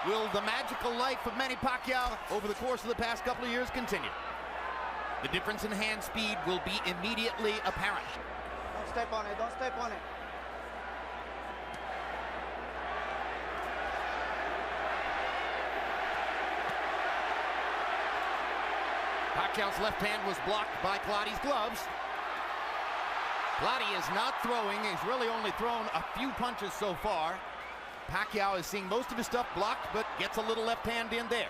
Will the magical life of Manny Pacquiao over the course of the past couple of years continue? The difference in hand speed will be immediately apparent. Don't step on it, don't step on it. Pacquiao's left hand was blocked by Clotey's gloves. Clotey is not throwing. He's really only thrown a few punches so far. Pacquiao is seeing most of his stuff blocked, but gets a little left hand in there.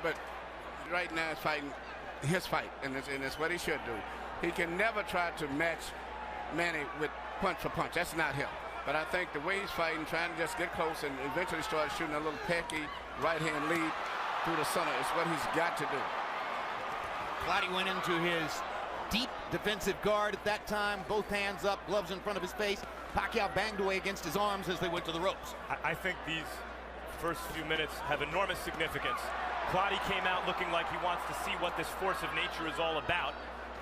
But right now it's fighting his fight, and it's what he should do. He can never try to match Manny with punch for punch. That's not him. But I think the way he's fighting, trying to just get close and eventually start shooting a little pecky right-hand lead through the center is what he's got to do. Clotey went into his deep defensive guard at that time, both hands up, gloves in front of his face. Pacquiao banged away against his arms as they went to the ropes. I think these first few minutes have enormous significance. Clotey came out looking like he wants to see what this force of nature is all about,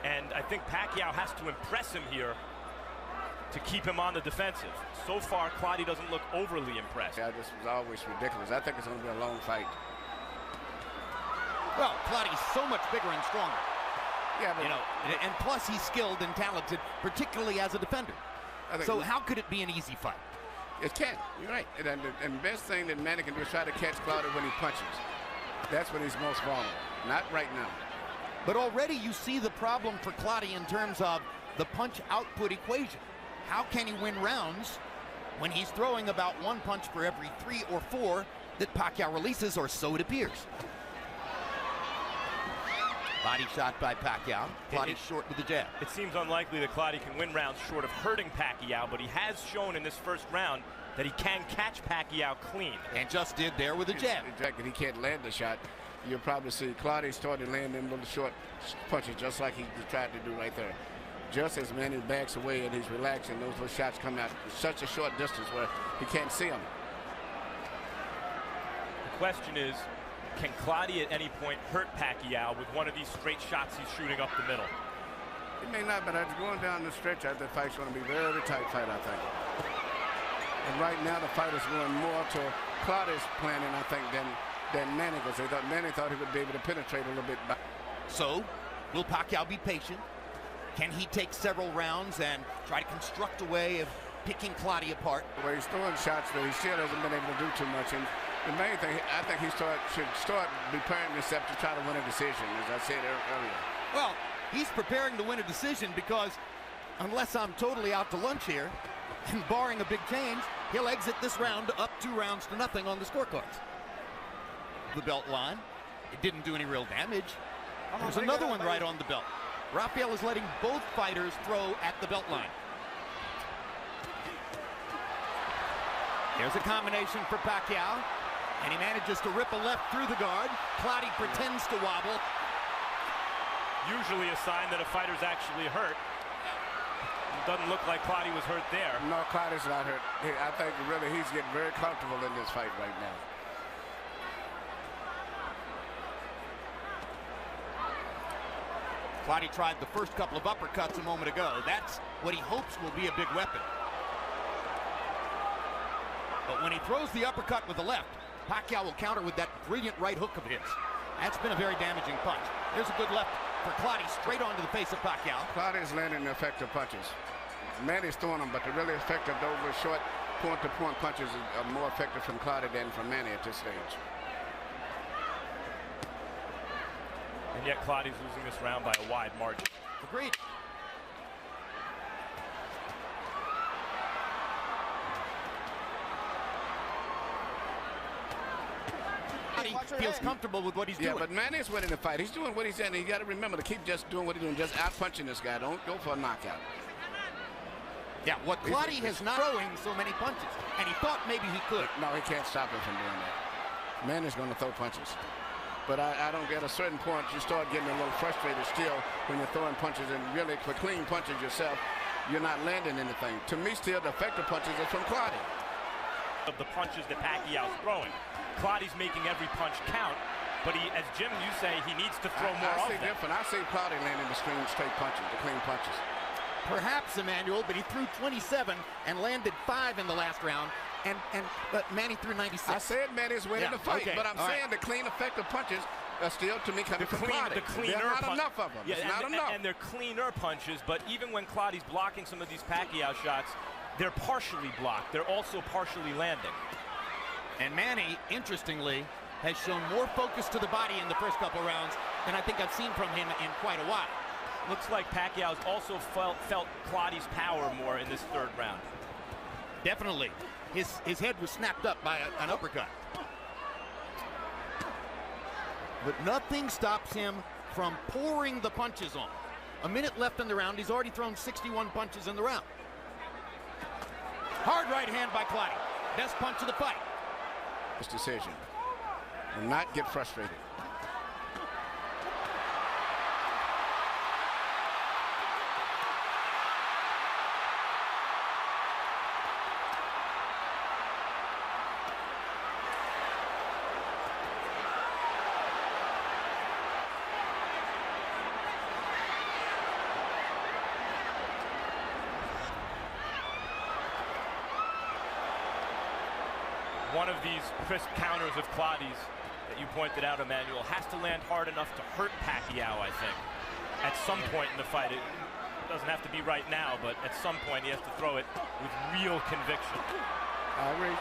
and I think Pacquiao has to impress him here to keep him on the defensive. So far, Clotey doesn't look overly impressed. Yeah, this was always ridiculous. I think it's going to be a long fight. Well, Clotey's so much bigger and stronger. Yeah, but and plus he's skilled and talented, particularly as a defender. So how could it be an easy fight? It can. You're right. And the best thing that Manny can do is try to catch Clotey when he punches. That's when he's most vulnerable. Not right now. But already you see the problem for Clotey in terms of the punch output equation. How can he win rounds when he's throwing about one punch for every 3 or 4 that Pacquiao releases, or so it appears? Body shot by Pacquiao. Clotey short with the jab. It seems unlikely that Clotey can win rounds short of hurting Pacquiao, but he has shown in this first round that he can catch Pacquiao clean. And just did there with a jab. Exactly. He can't land the shot. You'll probably see Clotey starting to land them little short punches just like he tried to do right there. Just as Manny backs away and he's relaxing, those little shots come out such a short distance where he can't see them. The question is, can Clotey at any point hurt Pacquiao with one of these straight shots he's shooting up the middle? He may not, but as going down the stretch, the fight's going to be a very tight fight, I think. And right now, the fight is going more to Clotey's planning, I think, than Manny, because Manny thought he would be able to penetrate a little bit back. So, will Pacquiao be patient? Can he take several rounds and try to construct a way of picking Clotey apart? Well, he's throwing shots, but he still hasn't been able to do too much. And the main thing, I think he should start preparing himself to try to win a decision, as I said earlier. Well, he's preparing to win a decision because, unless I'm totally out to lunch here, and barring a big change, he'll exit this round up 2 rounds to nothing on the scorecards. The belt line. It didn't do any real damage. There's another one right on the belt. Rafael is letting both fighters throw at the belt line. There's a combination for Pacquiao, and he manages to rip a left through the guard. Clotey pretends to wobble. Usually a sign that a fighter's actually hurt. It doesn't look like Clotey was hurt there. No, Clotey's not hurt. I think really he's getting very comfortable in this fight right now. Clotey tried the first couple of uppercuts a moment ago. That's what he hopes will be a big weapon. But when he throws the uppercut with the left, Pacquiao will counter with that brilliant right hook of his. That's been a very damaging punch. There's a good left for Clotey, straight onto the face of Pacquiao. Clotey's landing effective punches. Manny's throwing them, but the really effective, those were short point-to-point punches are more effective from Clotey than from Manny at this stage. And yet Clotey's losing this round by a wide margin. Agreed. He feels comfortable with what he's doing. Yeah, but Manny's winning the fight. He's doing what he's saying. You got to remember to keep just doing what he's doing, just out-punching this guy. Don't go for a knockout. Yeah, what Clotey has not throwing so many punches, and he thought maybe he could. No, he can't stop him from doing that. Manny's going to throw punches. But I don't get a certain point, you start getting a little frustrated still when you're throwing punches, and really for clean punches yourself, you're not landing anything. To me, still, the effective punches are from Clotey. Of the punches that Pacquiao's throwing, Clotey's making every punch count, but he, as Jim, you say, he needs to throw more I often. see different. I see Clotey landing the straight punches, the clean punches. Perhaps, Emmanuel, but he threw 27 and landed 5 in the last round. But Manny threw 96. I said Manny's winning the fight, okay, but I'm saying the clean, effective punches are still, to me, coming from Clotey. The cleaner There are not enough of them. Yeah, it's not enough. And they're cleaner punches, but even when Clotey's blocking some of these Pacquiao shots, they're partially blocked. They're also partially landing. And Manny, interestingly, has shown more focus to the body in the first couple rounds than I think I've seen from him in quite a while. Looks like Pacquiao's also felt Clotey's power more in this third round. Definitely. His head was snapped up by an uppercut. But nothing stops him from pouring the punches on. A minute left in the round. He's already thrown 61 punches in the round. Hard right hand by Clotey. Best punch of the fight. This decision. Do not get frustrated. One of these crisp counters of Clotey's that you pointed out, Emmanuel, has to land hard enough to hurt Pacquiao, I think, at some point in the fight. It doesn't have to be right now, but at some point he has to throw it with real conviction. I agree.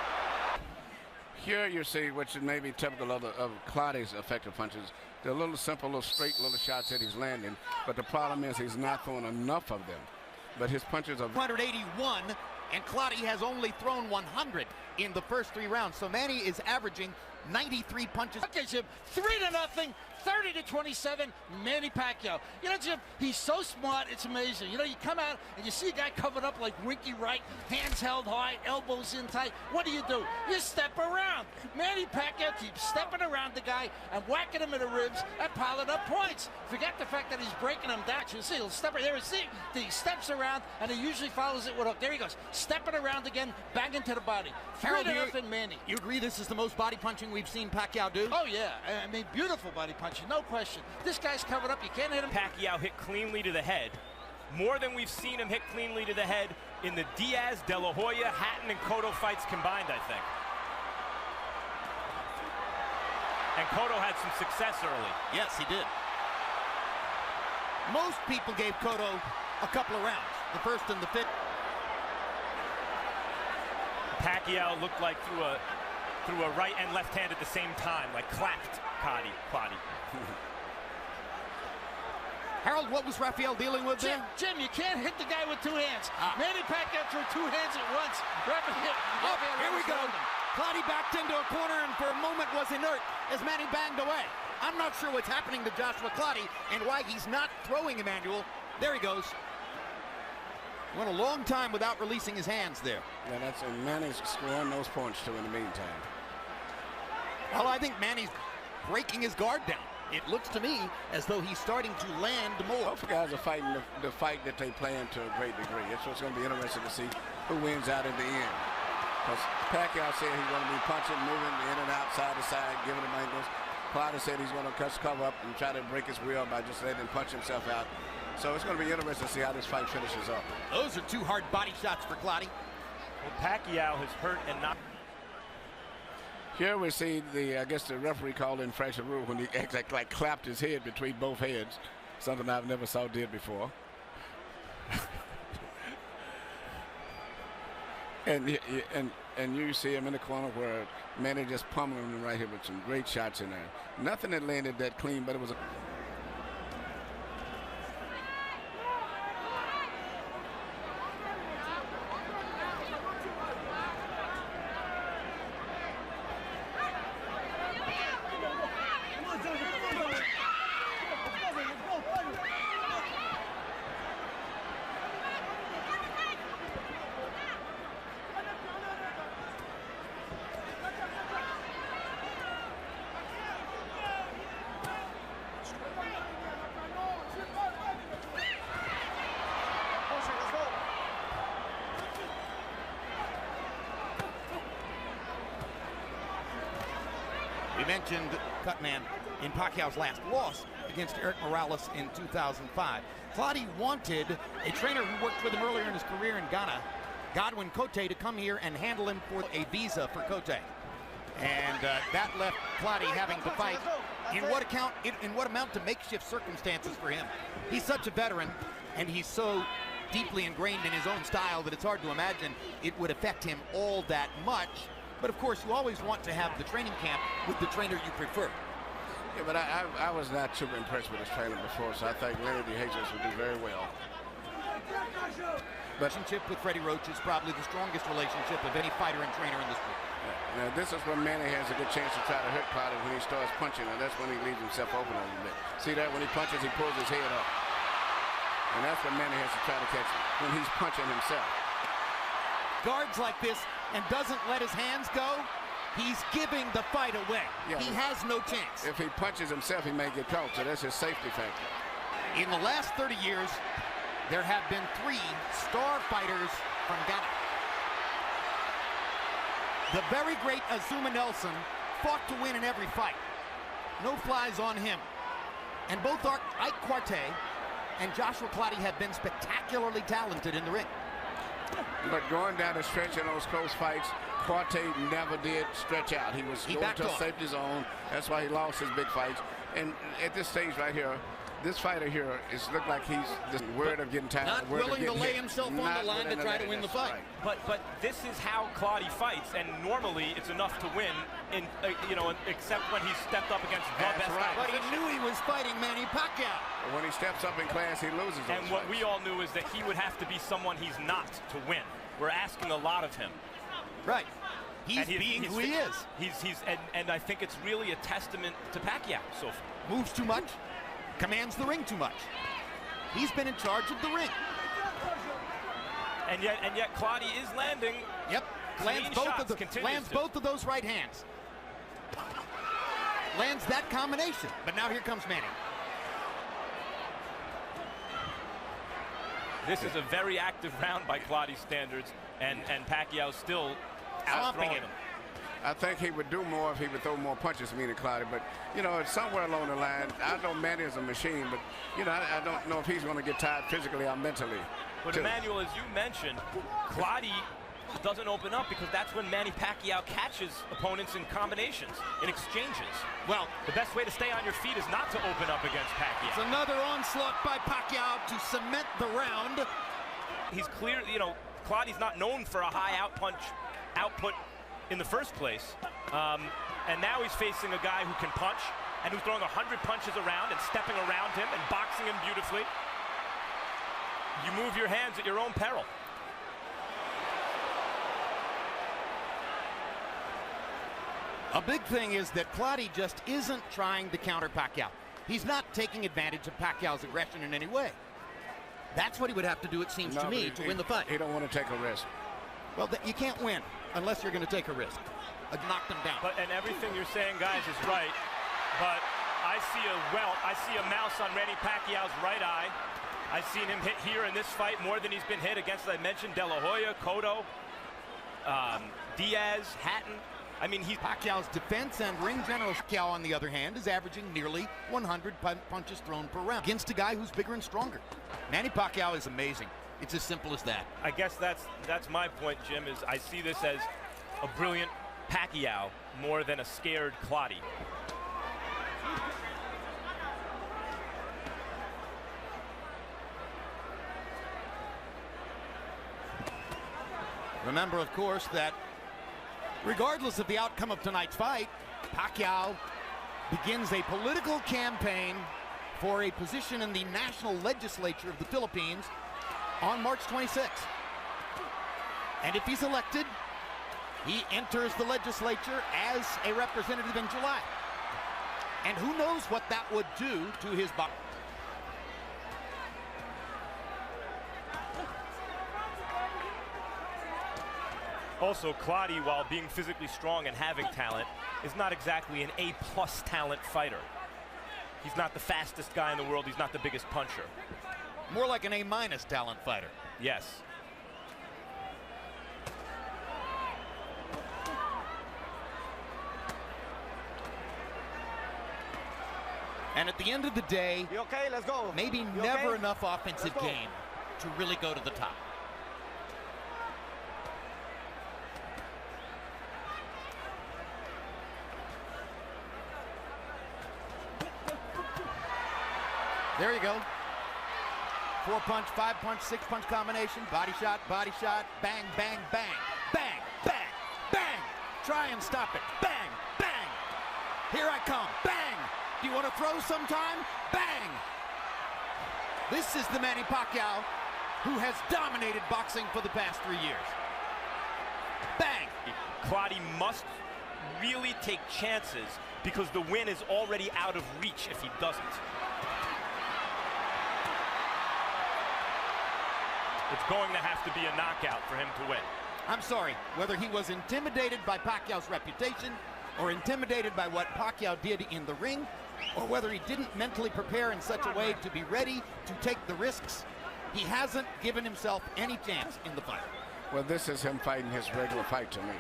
Here you see, which is maybe typical of Clotey's effective punches, they're little simple, little straight little shots that he's landing, but the problem is he's not throwing enough of them. But his punches are 181, and Clotey has only thrown 100 in the first 3 rounds. So Manny is averaging 93 punches. Okay, Jim, 3-0, 30-27, Manny Pacquiao. You know, Jim, he's so smart, it's amazing. You know, you come out and you see a guy covered up like Winky Wright, hands held high, elbows in tight. What do? You step around. Manny Pacquiao keeps stepping around the guy and whacking him in the ribs and piling up points. Forget the fact that he's breaking him down. You see, he'll step right there and see, he steps around and he usually follows it with a, there he goes, stepping around again, banging to the body. 3-0, Manny. You agree this is the most body punching we've seen Pacquiao do? Oh, yeah. I mean, beautiful body punching, no question. This guy's covered up. You can't hit him. Pacquiao hit cleanly to the head. More than we've seen him hit cleanly to the head in the Diaz, De La Hoya, Hatton, and Cotto fights combined, I think. And Cotto had some success early. Yes, he did. Most people gave Cotto a couple of rounds, the first and the fifth. Pacquiao looked like threw a right and left hand at the same time, like clapped Clotey. Harold, what was Rafael dealing with there? Jim, you can't hit the guy with 2 hands. Manny Pacquiao threw 2 hands at once. Here we go. Clotey backed into a corner and for a moment was inert as Manny banged away. I'm not sure what's happening to Joshua Clotey and why he's not throwing Emmanuel. There he goes. Went a long time without releasing his hands there. Yeah, that's and Manny's scoring those points too in the meantime. Well, I think Manny's breaking his guard down. It looks to me as though he's starting to land more. Both guys are fighting the fight that they play to a great degree. It's what's going to be interesting to see who wins out in the end. Because Pacquiao said he's going to be punching, moving in and out, side to side, giving him angles. Clotey said he's going to cover up and try to break his will by just letting him punch himself out. So it's going to be interesting to see how this fight finishes up. Those are 2 hard body shots for Clotey. Well, Pacquiao has hurt and not. Here we see I guess the referee called infraction rule when he like clapped his head between both heads, something I've never saw did before. and you see him in the corner where Manny just pummeling him right here with some great shots in there. Nothing that landed that clean, but it was a We mentioned Cutman in Pacquiao's last loss against Eric Morales in 2005. Clotey wanted a trainer who worked with him earlier in his career in Ghana Godwin Clotey to come here and handle him for a visa for Clotey. And that left Clotey having to fight in what amount to makeshift circumstances for him. He's such a veteran, and he's so deeply ingrained in his own style that it's hard to imagine it would affect him all that much. But of course, you always want to have the training camp with the trainer you prefer. Yeah, but I was not too impressed with his trainer before, so I think Manny DeJesus would do very well. Relationship with Freddie Roach is probably the strongest relationship of any fighter and trainer in the sport. Yeah. Now, this is when Manny has a good chance to try to hurt Clotey when he starts punching, and that's when he leaves himself open a little bit. See that? When he punches, he pulls his head up. And that's when Manny has to try to catch him, when he's punching himself. Guards like this and doesn't let his hands go, he's giving the fight away. Yeah, he has no chance. If he punches himself, he may get caught, so that's his safety factor. In the last 30 years, there have been 3 star fighters from Ghana. The very great Azuma Nelson fought to win in every fight. No flies on him. And both Ike Quartey and Joshua Clotey have been spectacularly talented in the ring. But going down the stretch in those close fights, Clotey never did stretch out. He was going to safety zone. That's why he lost his big fights. And at this stage right here, this fighter here looked like he's just worried of getting tired. Not willing to lay himself on the line to try to win the fight. Right. But this is how Clotey fights, and normally it's enough to win, except when he stepped up against the best guy. But he knew he was fighting Manny Pacquiao. When he steps up in class, he loses. And what we all knew is that he would have to be someone he's not to win. We're asking a lot of him. Right. He's being who he is. And I think it's really a testament to Pacquiao so far. Moves too much. Commands the ring too much. He's been in charge of the ring. And yet Clotey is landing. Yep. Lands both of those right hands. Lands that combination. But now here comes Manny. This is a very active round by Clotey standards, and Pacquiao still outthrowing him. I think he would do more if he would throw more punches than Clotey, but you know, it's somewhere along the line. I know Manny is a machine, but you know, I don't know if he's going to get tired physically or mentally. But Emmanuel, as you mentioned, Clotey doesn't open up because that's when Manny Pacquiao catches opponents in combinations, in exchanges. Well, the best way to stay on your feet is not to open up against Pacquiao. It's another onslaught by Pacquiao to cement the round. He's clear, you know, Clotey's not known for a high output in the first place. And now he's facing a guy who can punch and who's throwing 100 punches around and stepping around him and boxing him beautifully. You move your hands at your own peril. A big thing is that Clotey just isn't trying to counter Pacquiao. He's not taking advantage of Pacquiao's aggression in any way. That's what he would have to do, it seems to me, to win the fight. He don't want to take a risk. Well, you can't win unless you're going to take a risk. Knock them down. And everything you're saying, guys, is right. But I see a welt. I see a mouse on Manny Pacquiao's right eye. I've seen him hit here in this fight more than he's been hit against, as I mentioned, De La Hoya, Cotto, Diaz, Hatton. I mean, Pacquiao's defense and ring general. Pacquiao, on the other hand, is averaging nearly 100 punches thrown per round against a guy who's bigger and stronger. Manny Pacquiao is amazing. It's as simple as that. I guess that's my point, Jim, is I see this as a brilliant Pacquiao more than a scared Clotey. Remember, of course, that regardless of the outcome of tonight's fight, Pacquiao begins a political campaign for a position in the national legislature of the Philippines on March 26th. And if he's elected, he enters the legislature as a representative in July. And who knows what that would do to his body. Also, Clotey, while being physically strong and having talent, is not exactly an A+ talent fighter. He's not the fastest guy in the world. He's not the biggest puncher. More like an A- talent fighter. Yes. And at the end of the day, You okay? Let's go. maybe You never okay? enough offensive Let's go. game to really go to the top. There you go. 4-punch, 5-punch, 6-punch combination. Body shot, bang, bang, bang. Bang, bang, bang. Try and stop it. Bang, bang. Here I come. Bang. Do you want to throw sometime? Bang. This is the Manny Pacquiao who has dominated boxing for the past 3 years. Bang. Clotey must really take chances because the win is already out of reach if he doesn't. It's going to have to be a knockout for him to win. I'm sorry, whether he was intimidated by Pacquiao's reputation or intimidated by what Pacquiao did in the ring, or whether he didn't mentally prepare in such a way to be ready to take the risks, he hasn't given himself any chance in the fight. Well, this is him fighting his regular fight to me.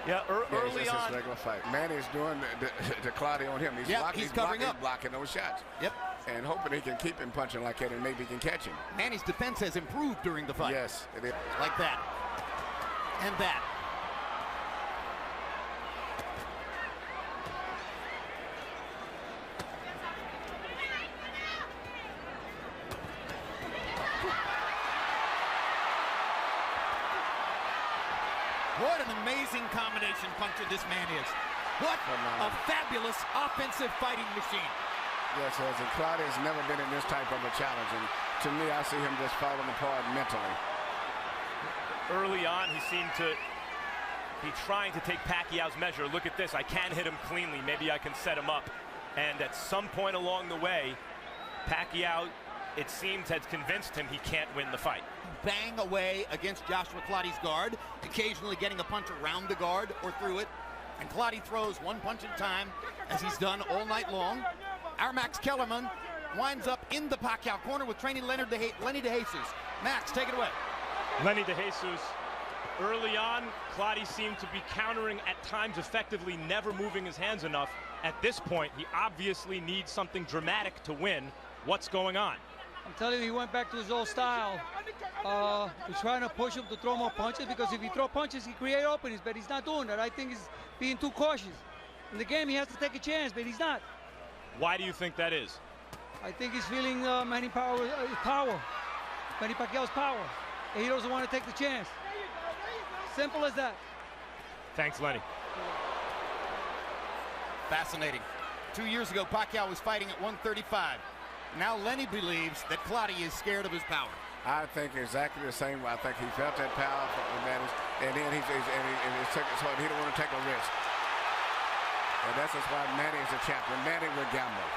Yeah, early this is on. his regular fight. Manny's doing the Clotey on him. He's covering up. He's blocking those shots. Yep. And hoping he can keep him punching like that and maybe he can catch him. Manny's defense has improved during the fight. Yes, it is. Like that. And that. What an amazing combination puncher this man is. What a fabulous offensive fighting machine. Yes, and Clotey has never been in this type of a challenge. And to me, I see him just falling apart mentally. Early on, he seemed to be trying to take Pacquiao's measure. Look at this. I can hit him cleanly. Maybe I can set him up. And at some point along the way, Pacquiao, it seems, has convinced him he can't win the fight. Bang away against Joshua Clotey's guard, occasionally getting a punch around the guard or through it. And Clotey throws one punch at a time, as he's done all night long. Our Max Kellerman winds up in the Pacquiao corner with training Lenny De Jesus. Max, take it away. Lenny De Jesus, early on, Clotey seemed to be countering at times effectively, never moving his hands enough. At this point, he obviously needs something dramatic to win. What's going on? I'm telling you, he went back to his old style. He's trying to push him to throw more punches, because if he throws punches, he creates openings, but he's not doing that. I think he's being too cautious. In the game, he has to take a chance, but he's not. Why do you think that is? I think he's feeling Manny Pacquiao's power, and he doesn't want to take the chance. Simple as that. Thanks, Lenny. Fascinating. 2 years ago, Pacquiao was fighting at 135. Now Lenny believes that Clotey is scared of his power. I think exactly the same way. I think he felt that power advantage, and then he don't want to take a risk. And that's just why Manny is a champion. Manny will gamble.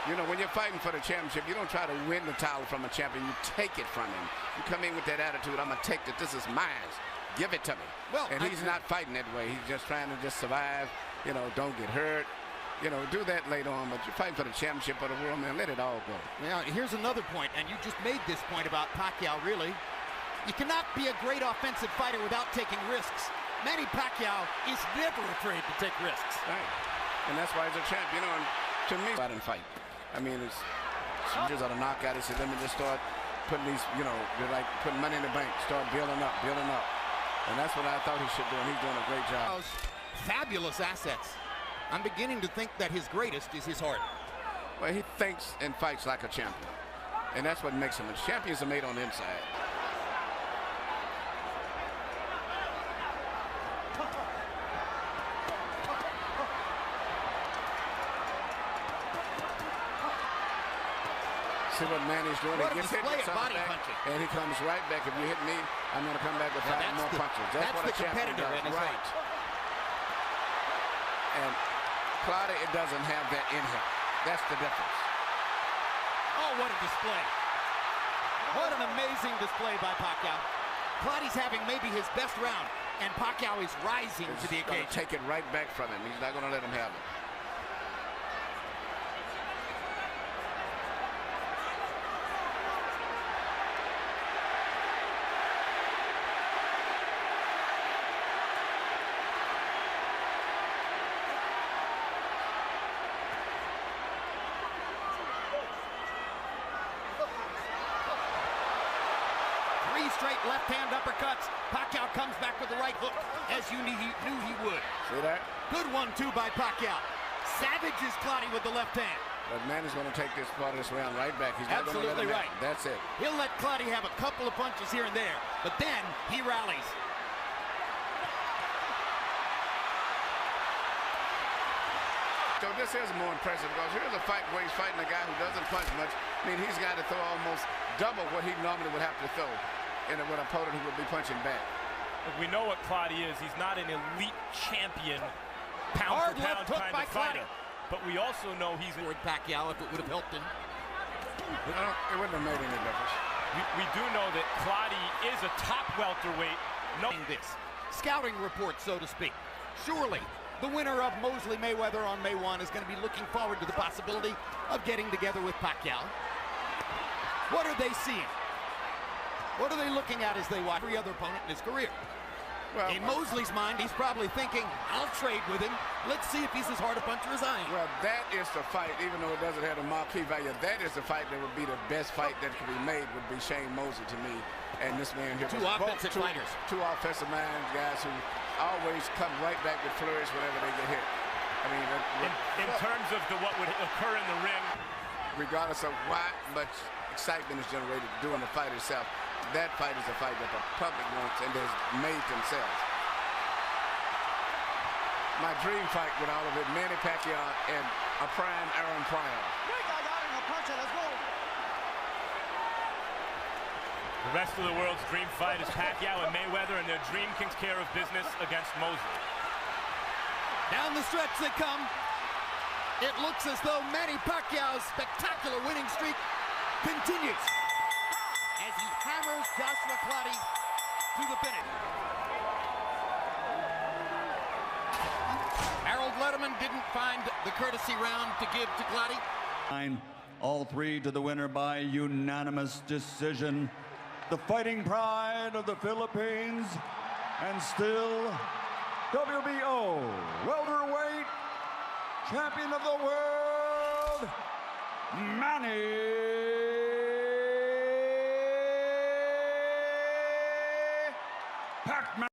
You know, when you're fighting for the championship, you don't try to win the title from a champion. You take it from him. You come in with that attitude, I'm going to take it. This is mine. Give it to me. Well, and he's not fighting that way. He's just trying to just survive. You know, don't get hurt. You know, do that later on, but you're fighting for the championship of the world, man. Let it all go. Now, here's another point, and you just made this point about Pacquiao, really. You cannot be a great offensive fighter without taking risks. Manny Pacquiao is never afraid to take risks. Right. And that's why he's a champ. You know, and to me, fight and fight. I mean, it's years of the knockout. He said, let me just start putting these, you know, they're like putting money in the bank. Start building up, building up. And that's what I thought he should do, and he's doing a great job. Fabulous assets. I'm beginning to think that his greatest is his heart. Well, he thinks and fights like a champion. And that's what makes him. Champions are made on the inside. See what Manny's doing. What he gets hit with body back, punching. and he comes right back. If you hit me, I'm going to come back with 5 more punches. That's what a champion does. Right. And Clotey, it doesn't have that in him. That's the difference. Oh, what a display. What an amazing display by Pacquiao. Clotey's having maybe his best round, and Pacquiao is rising to the occasion. Take it right back from him. He's not going to let him have it. Straight left-hand uppercuts. Pacquiao comes back with the right hook, as you knew he would. See that? Good 1-2 by Pacquiao. Savages Clotey with the left hand. But Manny's going to take this part of this round right back. He's not going to let Absolutely him right. out. That's it. He'll let Clotey have a couple of punches here and there, but then he rallies. So this is more impressive because here's a fight where he's fighting a guy who doesn't punch much. I mean, he's got to throw almost double what he normally would have to throw in an opponent who would be punching back. We know what Clotey is. He's not an elite champion, pound Hard for left pound hook kind by of fighter. Clotey. But we also know he's Toward Pacquiao if it would have helped him. It wouldn't have made any difference. we do know that Clotey is a top welterweight. No, This scouting report, so to speak. Surely the winner of Mosley Mayweather on May 1 is going to be looking forward to the possibility of getting together with Pacquiao. What are they seeing? What are they looking at as they watch every other opponent in his career? Well, In Mosley's mind, he's probably thinking, I'll trade with him. Let's see if he's as hard a puncher as I am. well, that is the fight, even though it doesn't have the marquee value, that is the fight that would be the best fight that could be made, would be Shane Mosley to me. And this man here. Two offensive fighters. Two offensive minds, guys who always come right back with flourishes whenever they get hit. I mean, in terms of what would occur in the ring. regardless of why much excitement is generated during the fight itself, that fight is a fight that the public wants and has made themselves. My dream fight with all of it, Manny Pacquiao and a prime Aaron Pryor. Let's go. The rest of the world's dream fight is Pacquiao and Mayweather, and their dream takes care of business against Mosley. Down the stretch they come. It looks as though Manny Pacquiao's spectacular winning streak continues as he hammers Joshua Clotey to the finish. Harold Letterman didn't find the courtesy round to give to Clotey. All three to the winner by unanimous decision. The fighting pride of the Philippines, and still WBO welterweight champion of the world, Manny Pacquiao.